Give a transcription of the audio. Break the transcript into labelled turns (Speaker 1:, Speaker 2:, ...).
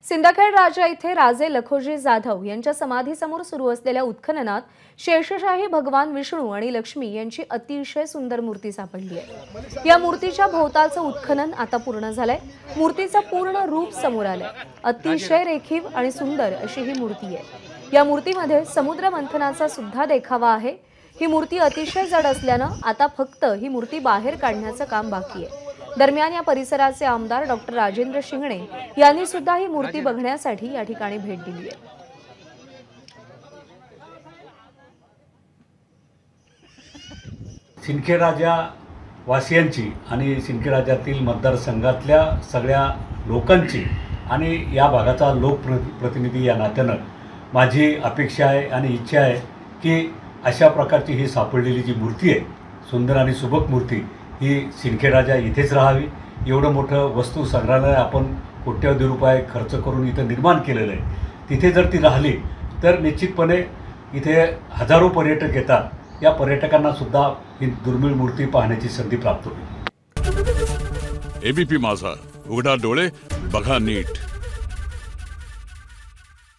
Speaker 1: सिंदखेड राजा इथे राजे लखोजी जाधव यांच्या समाधीसमोर सुरू असलेल्या उत्खननात शेषशाही भगवान विष्णू आणि लक्ष्मी यांची अतिशय सुंदर मूर्ती सापडली आहे। या मूर्तीच्या भोवतालचं उत्खनन आता पूर्ण झालंय। मूर्तीचं पूर्ण रूप समोर आलंय। अतिशय रेखीव आणि सुंदर अशी ही मूर्ती आहे। या मूर्तीमध्ये समुद्र मंथनाचा सुद्धा देखावा आहे। ही मूर्ती अतिशय जड असल्यानं आता फक्त ही मूर्ती बाहेर काढण्याचं काम बाकी आहे। दरम्यान या परिसराचे आमदार डॉक्टर राजेंद्र शिंगणे यांनी सुद्धा ही मूर्ती बघण्यासाठी या ठिकाणी भेट दिली आहे।
Speaker 2: सिंदखेड राजा वासियांची आणि सिंदखेड राजातील मतदारसंघातल्या सगळ्या लोकांची आणि या भागाचा लोकप्रतिनिधी या नात्यानं माझी अपेक्षा आहे आणि इच्छा आहे की अशा प्रकारची ही सापडलेली जी मूर्ती आहे, सुंदर आणि सुबक मूर्ती, ही सिंदखेड राजा इथेच राहावी। एवढं मोठं वस्तू संग्रहालय आपण कोट्यवधी रुपये खर्च करून इथं निर्माण केलेलं आहे। तिथे जर ती राहिली तर निश्चितपणे इथे हजारो पर्यटक येतात। या पर्यटकांना सुद्धा ही दुर्मिळ मूर्ती पाहण्याची संधी प्राप्त होईल।
Speaker 3: एबीपी माझा, उघडा डोळे बघा नीट।